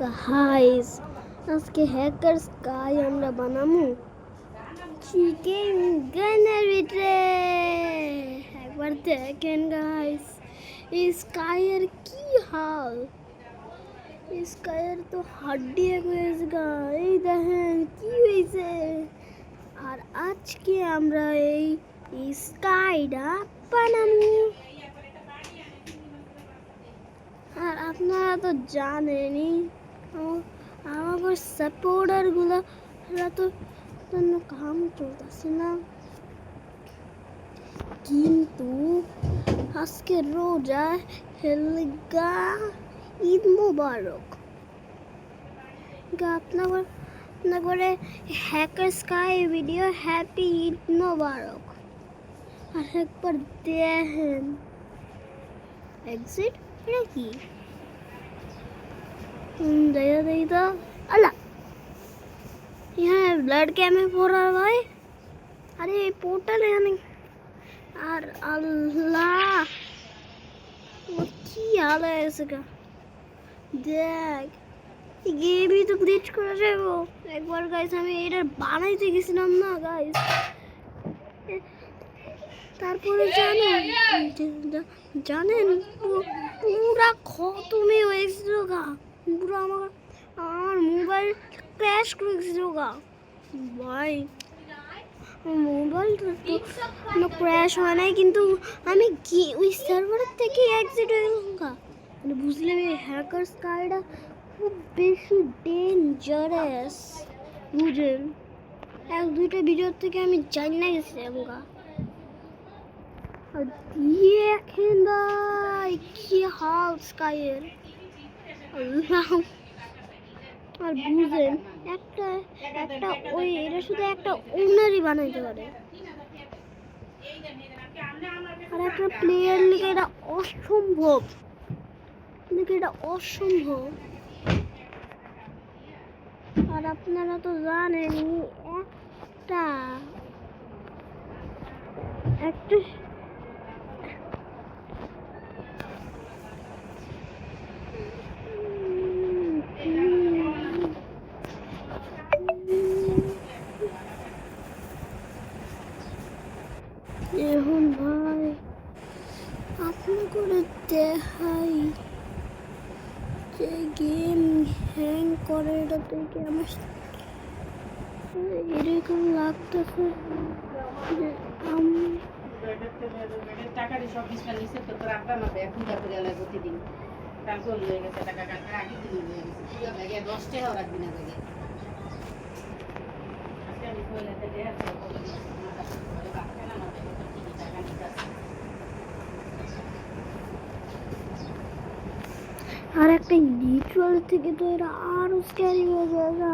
Guys, আজকে hacker sky আমরা বানামু chicken গানের ভিতরে। একবার দেখেন গাইস, এই স্কাইয়ের কি হাল। স্কাইয়ের তো হাড্ডি হয়েছে গা, এই দেখেন কি হয়েছে। আর আজকে আমরা এই স্কাইটা বানামু। আর আপনারা তো জানেনই আমার সাপোর্টারগুলো তো কোনো কাম চলতেছে না, কিন্তু আজকে রোজা হেলগা ঈদ মোবারক। আপনার hacker sky video happy Eid মোবারক। আর একবার দেখেন এক্সিট নাকি दया दई तो अल्लाह यहाँ ब्लड कैमे हो रहा है भाई। अरे पोर्टल है नहीं यार, अल्लाह वो की हाल है इसका। देख ये भी तो ग्लिच कर रहे वो। एक बार गाइस हमें एरर बानाई थी किसी नाम ना गाइस। তারপরে জানেন পুরা খতমই হয়েছিল গা। পুরো আমার মোবাইল ক্র্যাশ করে গেছিল গা ভাই। মোবাইল তো ক্র্যাশ হয় নাই, কিন্তু আমি কি ওই সার্ভারের থেকে এক্সিট হয়ে গেলাম গা। মানে বুঝলেন এই হ্যাকার স্কাইটা খুব বেশি ডেঞ্জারাস, বুঝলেন। এক দুইটা ভিডিও থেকে আমি জানি না গেছিলাম গা। দেখেন ভাই কি হাল স্কাইয়ের, আল্লাহ। আর বুঝেন একটা একটা ওই এটা শুধু একটা ওনারই বানাইতে পারে। আর একটা প্লেয়ার লিগে এটা অসম্ভব, এটা অসম্ভব। আর আপনারা তো জানেন একটা একটা এখন ভাই আপনাকে দেখাই যে গেম হ্যাং করে, এটা থেকে আমার এরকম লাগতেছে যে আমি টাকা দিয়ে সব বিছনা নিচে তো তোর আব্বা আমাকে পূজা করে আলাই প্রতিদিন কালকে লয়ে গেছে টাকা কালকে আগে দিন লয়ে গেছে পূজা লাগে 10 টাকা রাখবি না লাগে আজকে আমি কইলাতে দেয়া আছে টাকা নিতে। আর একটা লিটারাল থেকে তো এটা আরো স্ক্যারি হয়ে যায় না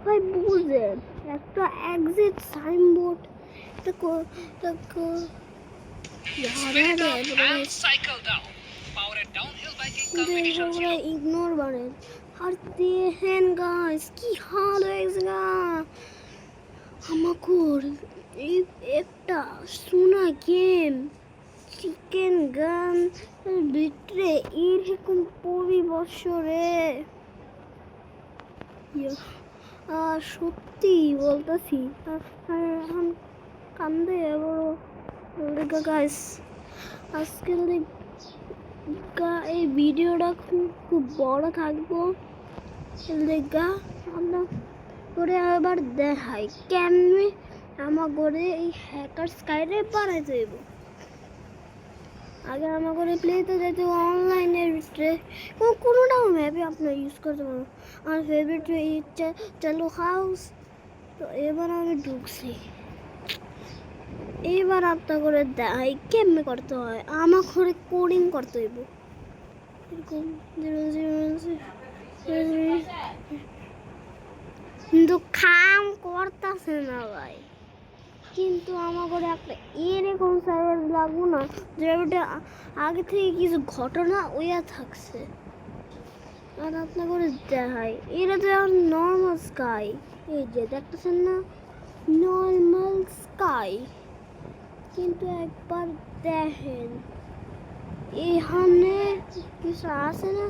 ভাই, বুঝেন। একটা এক্সিট সাইনবোর্ড ইগনোর করেন। আর দেখেন গাইস কি হাল হয়েছে গা আমাকুর। এই একটা সোনা গেম চিকেন গান ভিতরে এরকম পরিবর্ষরে আর সত্যি বলতেছি এখন কান্দে বড় গাইস। আজকের এই ভিডিওটা খুব বড় থাকবো লেগা আমরা করে আবার দেখাই কেমনে আমার করে এই হ্যাকার স্কাইরে বানাই দেব। আগে আমার করে প্লেতে যেতে অনলাইনের ভিতরে কোনোটাও ম্যাপে আপনার ইউজ করতে পারবো। আমার ফেভারিট ইচ্ছা চালু হাউস। তো এবার আমি ঢুকছি, এবার আপনার করে দেখাই কেমনে করতে হয়। আমার করে কোডিং করতে হইব এরকম 0 কিন্তু কাম করতেছে না ভাই। কিন্তু আমার করে একটা এরকম সার্ভার লাগবো না যে ওটা আগে থেকে কিছু ঘটনা ওইয়া থাকছে। আর আপনার করে দেখাই এটা তো নর্মাল স্কাই, এই যে দেখতেছেন না নর্মাল স্কাই। কিন্তু একবার দেখেন এখানে কিছু আছে না,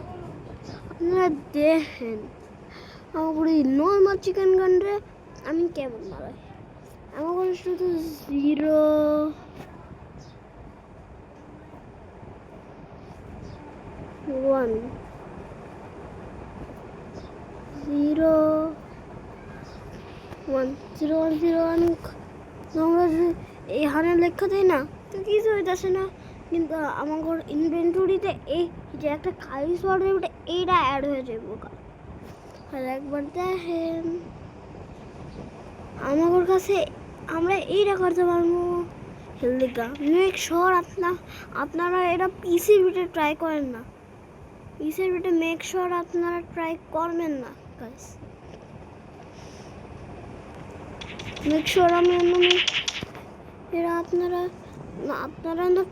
আপনারা দেখেন আমার এই নর্মাল চিকেন গানরে আমি কেমন মারাই। আমার শুধু 0 1 0 1 0 1 0 1 আমরা যদি এখানে লেখা দেয় না তো কিছু হইতেছে না, কিন্তু আমার ইনভেন্টরিতে এই যে একটা কালি ওয়ার্ডের ওটা এইটা অ্যাড হয়ে যাবে। আর একবার দেখেন আমার কাছে আমরা এইটা করতে পারবো। হেলদিকা মেক শিওর আপনারা এটা পিসির ভিতরে ট্রাই করেন না, পিসির ভিতরে মেক শিওর আপনারা ট্রাই করবেন না গাইস। মেক শিওর এটা আপনারা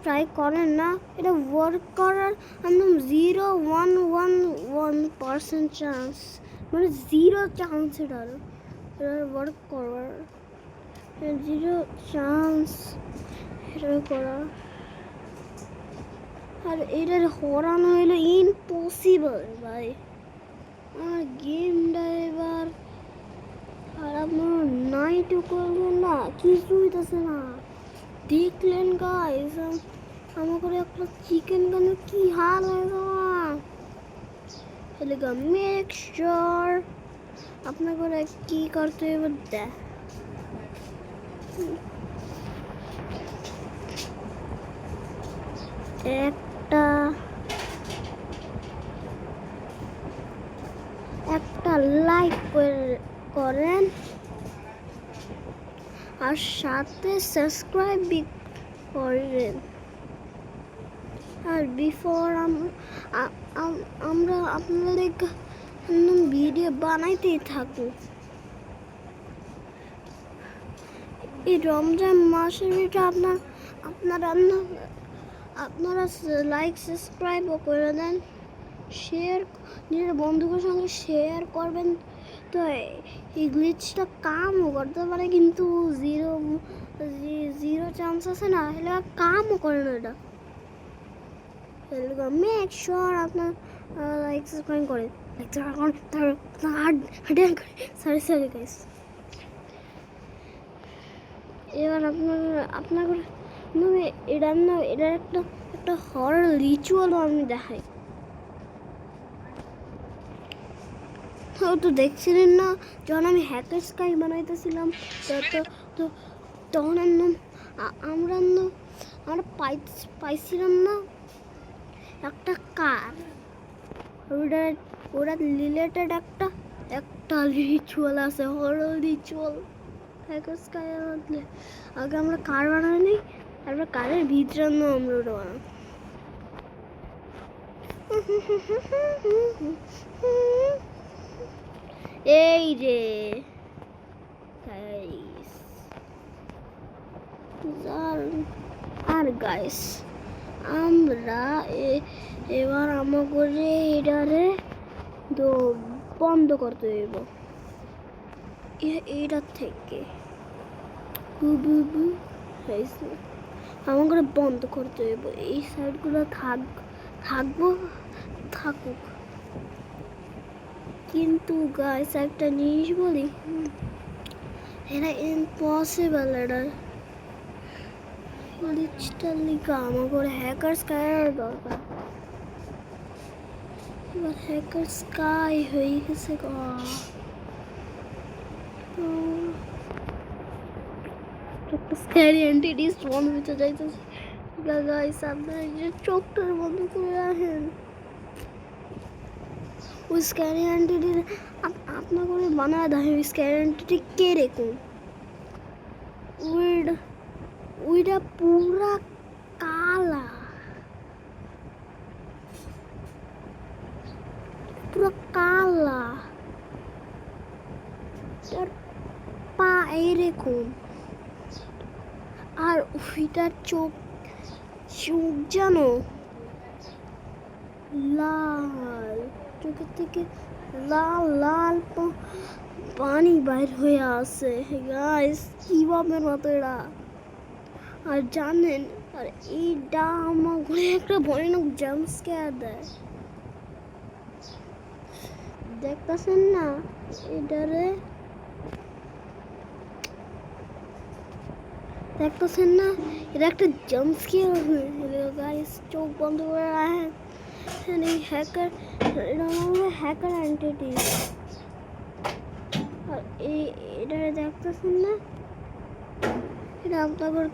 ট্রাই করেন না, এটা ওয়ার্ক করার একদম 0.111% চান্স, মানে 0 চান্স এটা ওয়ার্ক করার, 0 চান্স এটা করার। আর এটার হরানো হইলো ইম্পসিবল ভাই। আর গেমটা এবার আর আপনারা নাইটও করবেন না, কিছু হইতেছে না। দেখলেন গাইস আমার একটা চিকেন গানের কি হাল হয়ে গেল। মেক শিওর আপনার করে কি করতে হবে দেখ। একটা লাইক করেন আর সাথে সাবস্ক্রাইব করেন। আর বিফোর আমরা আপনাদের ভিডিও বানাইতেই থাকবো। এই রমজান মাসের ভিতরে আপনারা লাইক সাবস্ক্রাইবও করে দেন, শেয়ার নিজের বন্ধুদের সঙ্গে শেয়ার করবেন। তো এই গ্লিচটা কামও করতে পারে, কিন্তু 0 চান্স আছে না, হলে কামও করে না এটা। মেক শিওর আপনার লাইক সাবস্ক্রাইব করে সরি গাইস। এবার আপনার এটার একটা হরর রিচুয়ালও আমি দেখাই। তো দেখছিলেন না যখন আমি হ্যাকার স্কাই বানাইতেছিলাম, তো তখন আমরা পাইছিলাম না একটা কার, ওরা রিলেটেড একটা রিচুয়াল আছে, হরর রিচুয়াল হ্যাকার স্কাই মধ্যে। আগে আমরা কার বানাই নিই, তারপর কারের ভিতরে আমরা ওটা বানাই। এই যে আর গাইস আমরা এবার আমাকে এটারে তো বন্ধ করতে দেব এইটার থেকে আমাকে বন্ধ করতে দেব। এই সাইডগুলো থাকুক, কিন্তু গাইস একটা জিনিস বলি, এটা ইম্পসিবল। এটা লিটারালি আমার হ্যাকার স্কাইয়ের দরকার। এবার হ্যাকার স্কাই হয়ে গেছে একটা স্ক্যারি এন্টিটি স্টোন হতে যাইতেছে। গাইস আপনারা যে চোখটার বন্ধ করে রাখেন, ওই স্ক্যারি এন্টিটি আপনার করে বানায় দেয়। ওই স্ক্যারি এন্টিটি কে রেখুন, ওইটা পুরা কালা, তার পা এইরকম, আর ওইটার চোখ জানো লাল, চোখের থেকে লাল পানি বাইর হয়ে আসে। গাইস কিভাবে মতো এরা, আর জানেন আর এইটা আমার ঘরে একটা ভয়ানক জাম্প স্কেয়ার দেয়। দেখতেছেন না এটারে, দেখতেছেন না এটা একটা জাম্প স্কেয়ার হয়েছিল গাইস। চোখ বন্ধ করে রাখেন। এই হ্যাকার, এটা হলো হ্যাকার এন্টিটি। আর এটারে দেখতেছেন না, এটা আপনার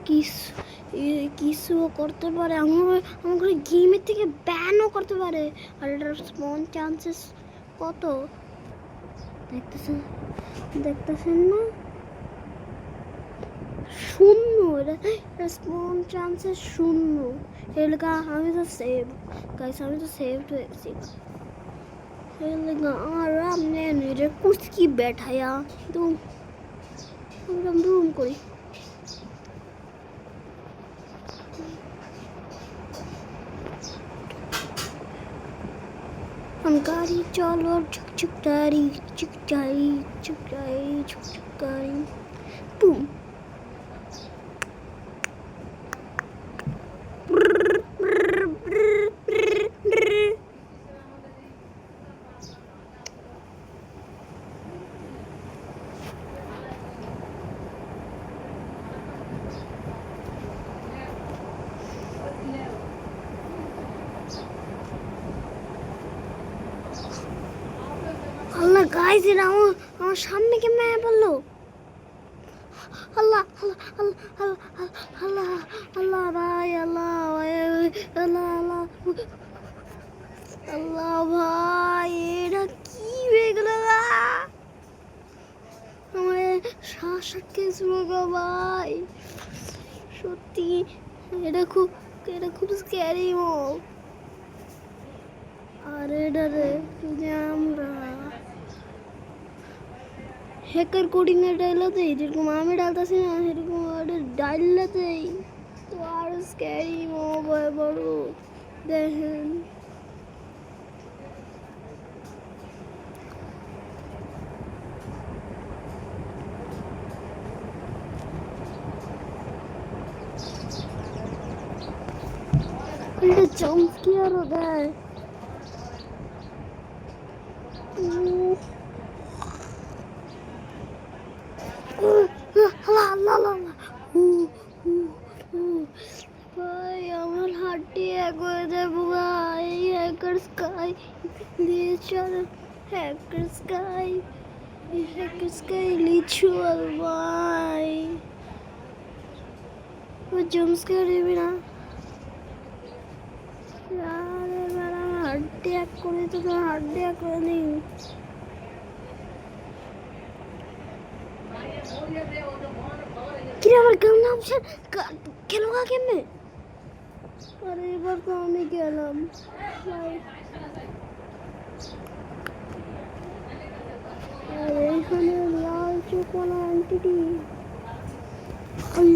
কিছু করতে পারে, আমার গেমের থেকে ব্যানও করতে পারে। আর এটার স্পন চান্সেস কত দেখতেছেন না, শূন্য। এটা স্পন চান্সেস শূন্য। এলাকা আমি তো সেভ গাইস, আমি তো সেভ হয়ে গেছি। आराम ने मेरे कुछ की बैठाया तो हम रूम कोई हम गाड़ी चलो चुक चुक गाड़ी चुक गाड़ी चुक गाड़ी चुक चुक गाड़ी बूम আল্লাহ গাইস, এটা আমার সামনে কেমনে বললো। আল্লাহ আল্লাহ আল্লাহ আল্লাহ আল্লাহ ভাই, আল্লাহ আল্লাহ আল্লাহ আল্লাহ ভাই, এটা কি হয়ে গেল? আমার শ্বাস আটকে গো ভাই, সত্যি এটা খুব স্ক্যারি মোড। আর এটারে যদি আমরা হ্যাকার কোডিং এর ডাইলাতে যেরকম আমি ডালতাছি না, সেরকম ডাইলাতেই তো আর স্ক্যারি মোবাইল বড় দেখেন। এটা জাম্প স্কেয়ার দেয়। ভাই আমার হাঁটি এক হয়ে যাবো ভাই। হ্যাকার স্কাই লিচুয়াল, হ্যাকার স্কাই লিচুয়াল ভাই, ও জাম্প স্কেয়ার দিবি না। আরে বাবা হাঁটি এক করে তো হাঁটি এক করে দিই। কিরে আমার গান অপশন খেলো কেমনে? আরে এবার তো আমি গেলাম। আরে এখানে লাল চোখওয়ালা এন্টিটি, এই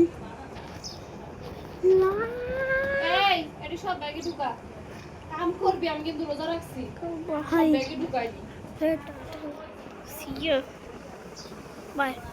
এটি সব ব্যাগে ঢুকা, কাম করবি, আমি কিন্তু রোজা রাখছি। ভাই ব্যাগে ঢুকাই দি। See you. Bye.